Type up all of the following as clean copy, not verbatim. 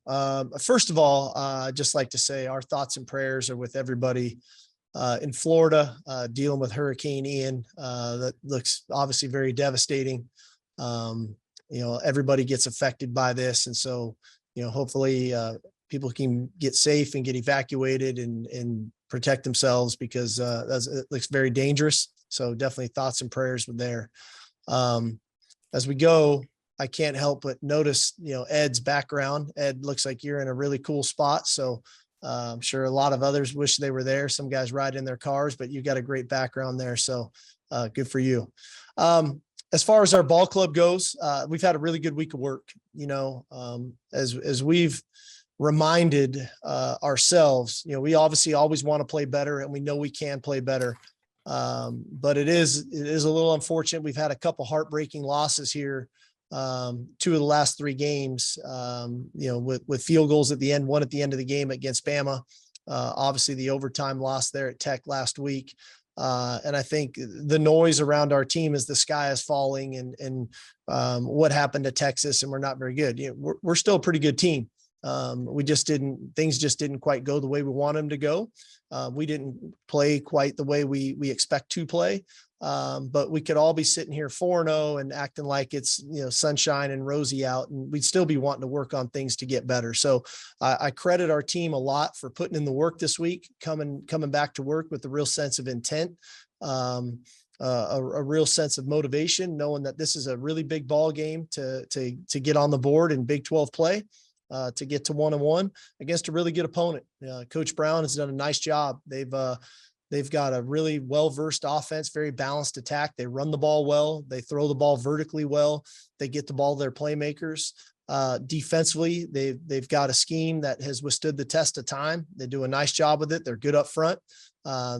First of all, I'd just like to say our thoughts and prayers are with everybody in Florida, dealing with Hurricane Ian. That looks obviously very devastating. Everybody gets affected by this. And so, hopefully people can get safe and get evacuated and protect themselves, because it looks very dangerous. So definitely thoughts and prayers with there. As we go, I can't help but notice, Ed's background. Ed, looks like you're in a really cool spot. So I'm sure a lot of others wish they were there. Some guys ride in their cars, but you've got a great background there. So good for you. As far as our ball club goes, we've had a really good week of work, as we've reminded ourselves, we obviously always want to play better, and we know we can play better. But it is a little unfortunate. We've had a couple heartbreaking losses here. 2 of the last 3 games, with field goals at the end, one at the end of the game against Bama. Obviously the overtime loss there at Tech last week. And I think the noise around our team is the sky is falling, and what happened to Texas, and we're not very good. We're still a pretty good team. Things just didn't quite go the way we want them to go. We didn't play quite the way we expect to play. But we could all be sitting here 4-0 and acting like it's, sunshine and rosy out, and we'd still be wanting to work on things to get better. So I credit our team a lot for putting in the work this week, coming back to work with a real sense of intent, a real sense of motivation, knowing that this is a really big ball game to get on the board in Big 12 play. To get to 1-1 against a really good opponent. Coach Brown has done a nice job. They've got a really well-versed offense, very balanced attack. They run the ball well. They throw the ball vertically well. They get the ball to their playmakers. Defensively, they've got a scheme that has withstood the test of time. They do a nice job with it. They're good up front.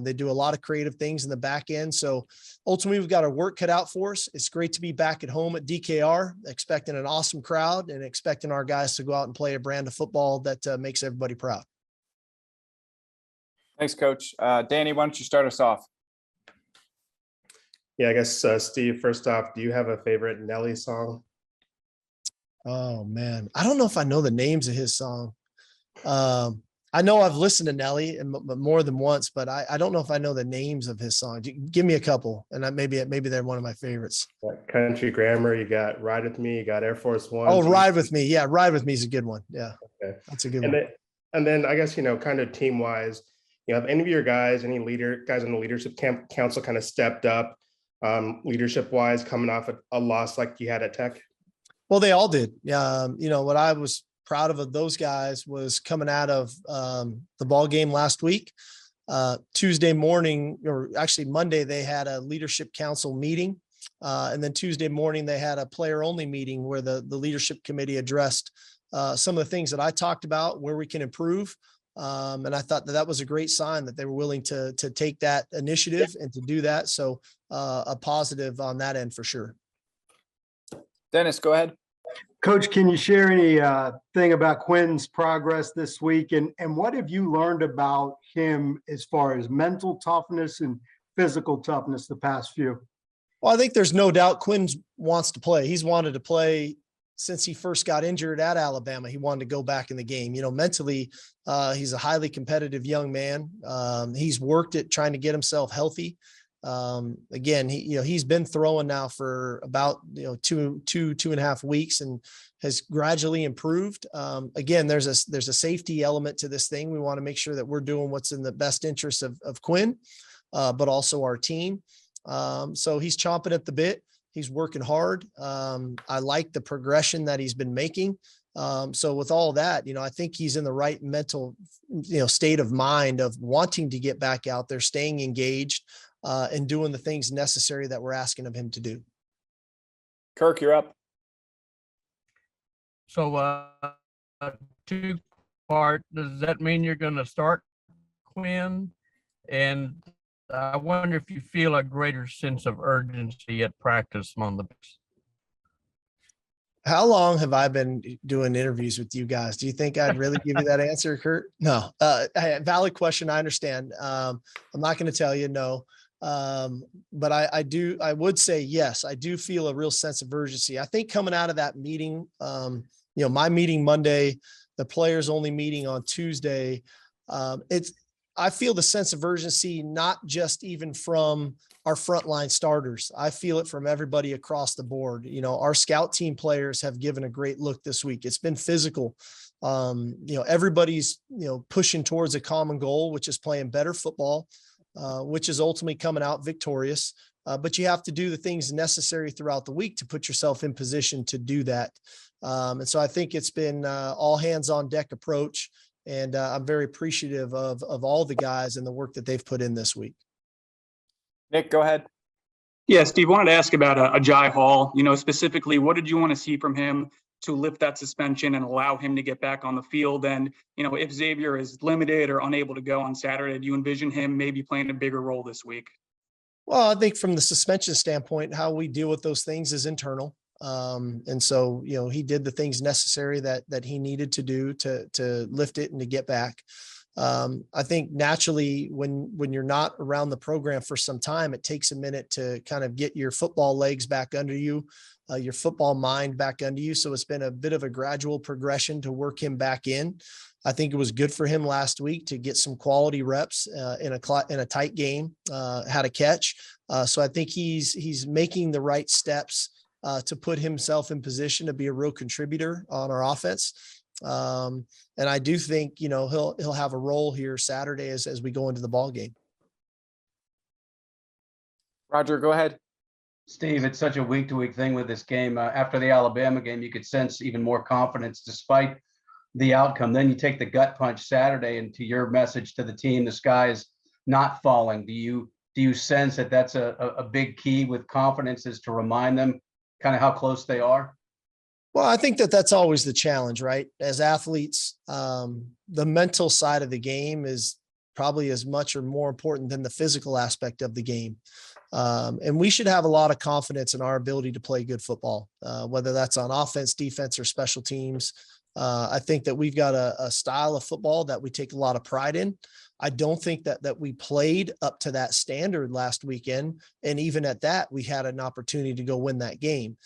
They do a lot of creative things in the back end. So ultimately, we've got our work cut out for us. It's great to be back at home at DKR, expecting an awesome crowd and expecting our guys to go out and play a brand of football that makes everybody proud. Thanks, Coach. Danny, why don't you start us off? Yeah, I guess, Steve, first off, do you have a favorite Nelly song? Oh, man. I don't know if I know the names of his song. I know I've listened to Nelly more than once, but I don't know if I know the names of his songs. Give me a couple, and maybe they're one of my favorites. Country Grammar, you got Ride With Me, you got Air Force One. Oh, Ride With Me. Yeah, Ride With Me is a good one. Yeah, okay. That's a good one. And then I guess, kind of team-wise, have any of your guys, any guys on the leadership council kind of stepped up leadership-wise coming off a loss like you had at Tech? Well, they all did. What I was proud of those guys was coming out of the ball game last week. Tuesday morning, or actually Monday, they had a leadership council meeting. And then Tuesday morning, they had a player-only meeting where the leadership committee addressed some of the things that I talked about, where we can improve. And I thought that was a great sign that they were willing to take that initiative and to do that. So a positive on that end for sure. Dennis, go ahead. Coach, can you share any thing about Quinn's progress this week? And what have you learned about him as far as mental toughness and physical toughness the past few? Well, I think there's no doubt Quinn wants to play. He's wanted to play since he first got injured at Alabama. He wanted to go back in the game. Mentally, he's a highly competitive young man. He's worked at trying to get himself healthy. Again, he's been throwing now for about, 2.5 weeks and has gradually improved. Again, there's a safety element to this thing. We want to make sure that we're doing what's in the best interest of Quinn, but also our team. So he's chomping at the bit. He's working hard. I like the progression that he's been making. So with all that, I think he's in the right mental, state of mind of wanting to get back out there, staying engaged, and doing the things necessary that we're asking of him to do. Kirk, you're up. So 2-part, does that mean you're going to start Quinn? And I wonder if you feel a greater sense of urgency at practice on the. How long have I been doing interviews with you guys? Do you think I'd really give you that answer, Kurt? No. Valid question. I understand. I'm not going to tell you no. But I would say, yes, I do feel a real sense of urgency. I think coming out of that meeting, my meeting Monday the players only meeting on Tuesday. I feel the sense of urgency, not just even from our frontline starters. I feel it from everybody across the board. Our scout team players have given a great look this week. It's been physical. Everybody's, pushing towards a common goal, which is playing better football, which is ultimately coming out victorious. But you have to do the things necessary throughout the week to put yourself in position to do that. And so I think it's been all hands on deck approach. And I'm very appreciative of all the guys and the work that they've put in this week. Nick, go ahead. Yeah, Steve, wanted to ask about Ajay Hall. Specifically, what did you want to see from him to lift that suspension and allow him to get back on the field? And, if Xavier is limited or unable to go on Saturday, do you envision him maybe playing a bigger role this week? Well, I think from the suspension standpoint, how we deal with those things is internal. And so, he did the things necessary that he needed to do to lift it and to get back. I think naturally when you're not around the program for some time, it takes a minute to kind of get your football legs back under you, your football mind back under you. So it's been a bit of a gradual progression to work him back in. I think it was good for him last week to get some quality reps in a tight game, had a catch. So I think he's making the right steps to put himself in position to be a real contributor on our offense. And I do think, he'll have a role here Saturday as we go into the ball game. Roger, go ahead. Steve, it's such a week-to-week thing with this game. After the Alabama game, you could sense even more confidence despite the outcome. Then you take the gut punch Saturday, and to your message to the team, the sky is not falling. Do you sense that that's a big key with confidence, is to remind them kind of how close they are? Well, I think that's always the challenge, right? As athletes, the mental side of the game is probably as much or more important than the physical aspect of the game. And we should have a lot of confidence in our ability to play good football, whether that's on offense, defense, or special teams. I think that we've got a style of football that we take a lot of pride in. I don't think that we played up to that standard last weekend. And even at that, we had an opportunity to go win that game.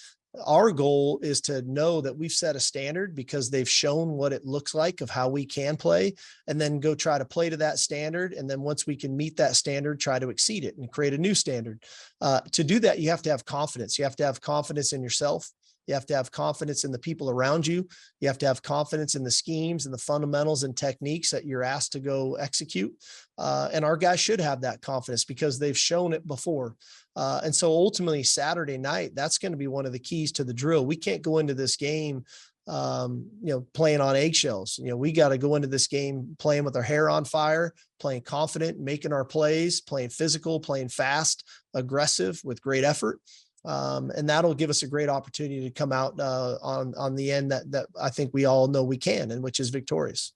Our goal is to know that we've set a standard because they've shown what it looks like of how we can play, and then go try to play to that standard. And then once we can meet that standard, try to exceed it and create a new standard. To do that, you have to have confidence. You have to have confidence in yourself. You have to have confidence in the people around you. You have to have confidence in the schemes and the fundamentals and techniques that you're asked to go execute. And our guys should have that confidence because they've shown it before. And so ultimately Saturday night, that's going to be one of the keys to the drill. We can't go into this game, playing on eggshells. We got to go into this game playing with our hair on fire, playing confident, making our plays, playing physical, playing fast, aggressive with great effort. And that'll give us a great opportunity to come out on the end that I think we all know we can, and which is victorious.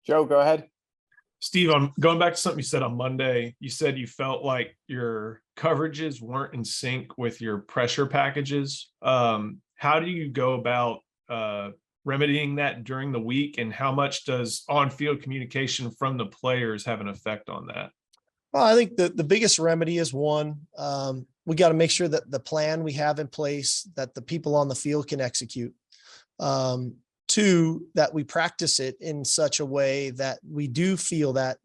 Joe, go ahead. Steve, I'm going back to something you said on Monday. You said you felt like your coverages weren't in sync with your pressure packages. How do you go about remedying that during the week, and how much does on-field communication from the players have an effect on that? Well, I think the biggest remedy is one, we got to make sure that the plan we have in place, that the people on the field can execute. Two, that we practice it in such a way that we do feel that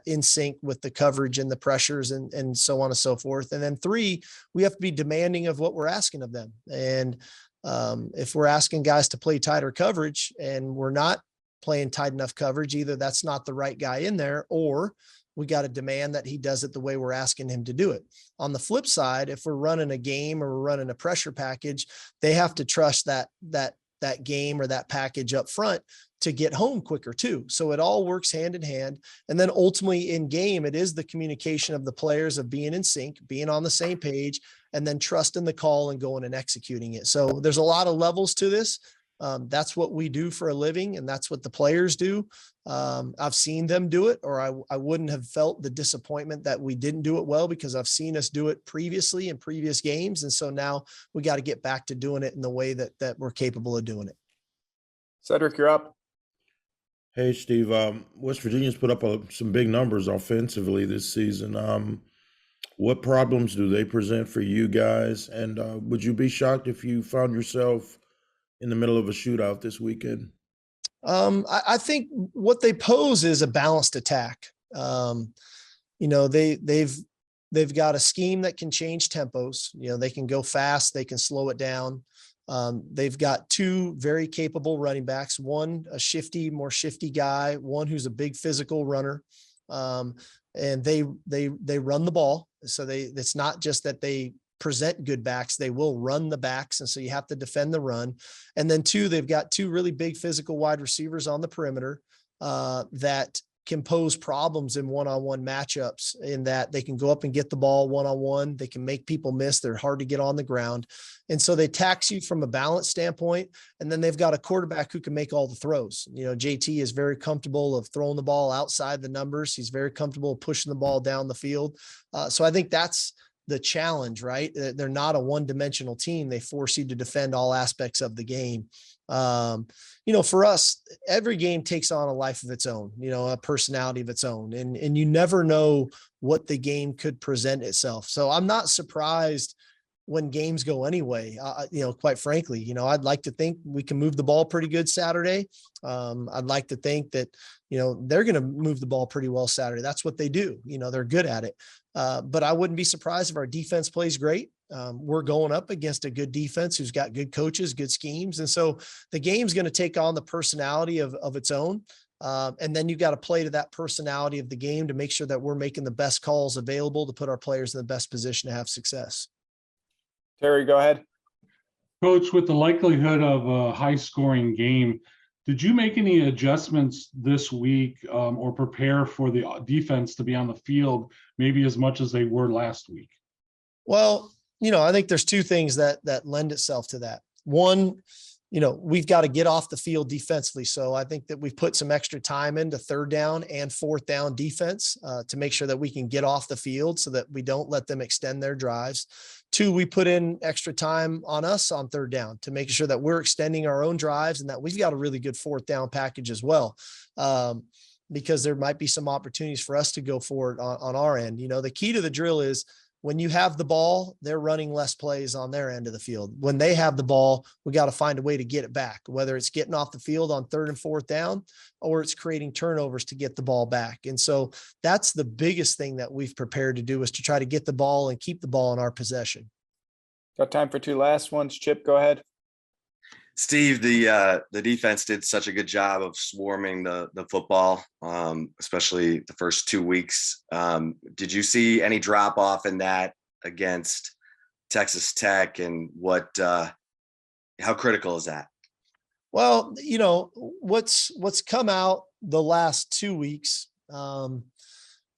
in sync with the coverage and the pressures and so on and so forth. And then three, we have to be demanding of what we're asking of them. And if we're asking guys to play tighter coverage and we're not playing tight enough coverage, either that's not the right guy in there, or we got to demand that he does it the way we're asking him to do it. On the flip side, if we're running a game or we're running a pressure package, they have to trust that game or that package up front to get home quicker too. So it all works hand in hand. And then ultimately in game, it is the communication of the players of being in sync, being on the same page, and then trusting the call and going and executing it. So there's a lot of levels to this. That's what we do for a living, and that's what the players do. I've seen them do it, or I wouldn't have felt the disappointment that we didn't do it well, because I've seen us do it previously in previous games. And so now we got to get back to doing it in the way that we're capable of doing it. Cedric, you're up. Hey, Steve. West Virginia's put up some big numbers offensively this season. What problems do they present for you guys? And would you be shocked if you found yourself in the middle of a shootout this weekend? I think what they pose is a balanced attack. You know, they've got a scheme that can change tempos. You know, they can go fast, they can slow it down. They've got two very capable running backs, one a more shifty guy, one who's a big physical runner. And they run the ball. So it's not just that they present good backs, they will run the backs. And so you have to defend the run. And then two, they've got two really big physical wide receivers on the perimeter that can pose problems in one-on-one matchups, in that they can go up and get the ball one-on-one. They can make people miss. They're hard to get on the ground. And so they tax you from a balance standpoint. And then they've got a quarterback who can make all the throws. You know, JT is very comfortable of throwing the ball outside the numbers. He's very comfortable pushing the ball down the field. So I think that's the challenge, right? They're not a one-dimensional team. They force you to defend all aspects of the game. You know, for us, every game takes on a life of its own, you know, a personality of its own, and you never know what the game could present itself. So I'm not surprised when games go anyway. You know, quite frankly, you know, I'd like to think we can move the ball pretty good Saturday. I'd like to think that, you know, they're going to move the ball pretty well Saturday. That's what they do. You know, they're good at it. But I wouldn't be surprised if our defense plays great. We're going up against a good defense who's got good coaches, good schemes. And so the game's going to take on the personality of its own. And then you got to play to that personality of the game to make sure that we're making the best calls available to put our players in the best position to have success. Terry, go ahead. Coach, with the likelihood of a high-scoring game, did you make any adjustments this week or prepare for the defense to be on the field maybe as much as they were last week? Well, you know, I think there's two things that lend itself to that. One, you know, we've got to get off the field defensively. So I think that we've put some extra time into third down and fourth down defense to make sure that we can get off the field so that we don't let them extend their drives. Two, we put in extra time on us on third down to make sure that we're extending our own drives and that we've got a really good fourth down package as well. Because there might be some opportunities for us to go forward on our end. You know, the key to the drill is when you have the ball, they're running less plays on their end of the field. When they have the ball, we got to find a way to get it back, whether it's getting off the field on third and fourth down, or it's creating turnovers to get the ball back. And so that's the biggest thing that we've prepared to do, is to try to get the ball and keep the ball in our possession. Got time for two last ones. Chip, go ahead. Steve, the defense did such a good job of swarming the football, especially the first 2 weeks. Did you see any drop off in that against Texas Tech, and how critical is that? Well, you know, what's come out the last 2 weeks,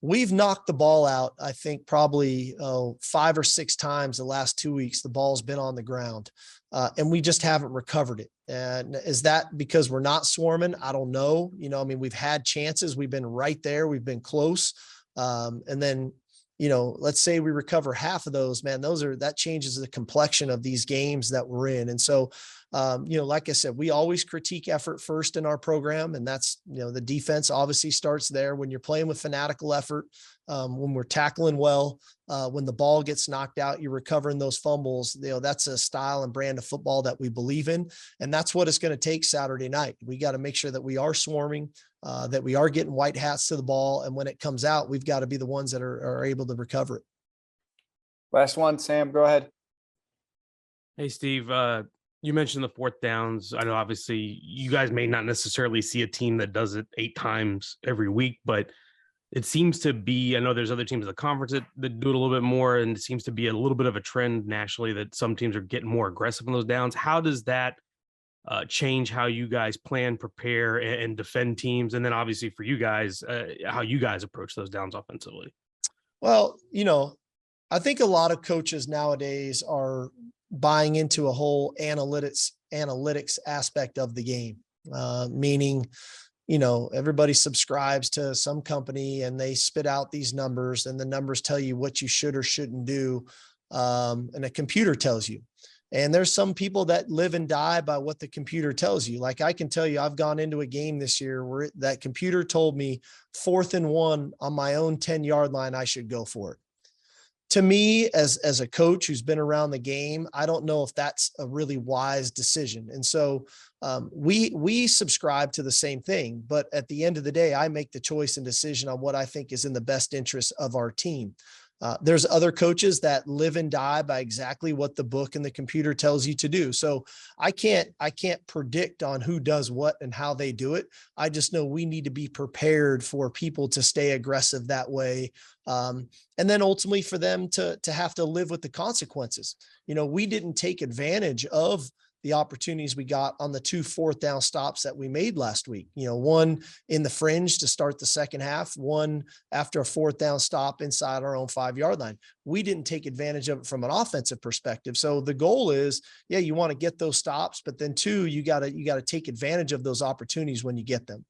we've knocked the ball out, I think probably 5 or 6 times the last 2 weeks. The ball's been on the ground. And we just haven't recovered it. And is that because we're not swarming? I don't know. You know, I mean, we've had chances. We've been right there. We've been close. And then, you know, let's say we recover half of those, man, that changes the complexion of these games that we're in. And so, you know, like I said, we always critique effort first in our program. And that's, you know, the defense obviously starts there. When you're playing with fanatical effort, when we're tackling well, when the ball gets knocked out, you're recovering those fumbles. You know, that's a style and brand of football that we believe in. And that's what it's going to take Saturday night. We got to make sure that we are swarming, that we are getting white hats to the ball. And when it comes out, we've got to be the ones that are able to recover it. Last one, Sam, go ahead. Hey, Steve, you mentioned the fourth downs. I know obviously you guys may not necessarily see a team that does it 8 times every week, but it seems to be, I know there's other teams in the conference that do it a little bit more, and it seems to be a little bit of a trend nationally that some teams are getting more aggressive on those downs. How does that change how you guys plan, prepare, and defend teams? And then obviously for you guys, how you guys approach those downs offensively? Well, you know, I think a lot of coaches nowadays are buying into a whole analytics aspect of the game, meaning, you know, everybody subscribes to some company and they spit out these numbers, and the numbers tell you what you should or shouldn't do. And a computer tells you. And there's some people that live and die by what the computer tells you. Like I can tell you, I've gone into a game this year where that computer told me 4th and 1 on my own 10-yard line, I should go for it. to me, as a coach who's been around the game, I don't know if that's a really wise decision. And so we subscribe to the same thing, but at the end of the day, I make the choice and decision on what I think is in the best interest of our team. There's other coaches that live and die by exactly what the book and the computer tells you to do. So I can't predict on who does what and how they do it. I just know we need to be prepared for people to stay aggressive that way. And then ultimately for them to have to live with the consequences. We didn't take advantage of the opportunities we got on the 2 4th down stops that we made last week. One in the fringe to start the second half, one after a 4th down stop inside our own 5-yard line. We didn't take advantage of it from an offensive perspective. So the goal is, you want to get those stops, but then 2, you got to take advantage of those opportunities when you get them.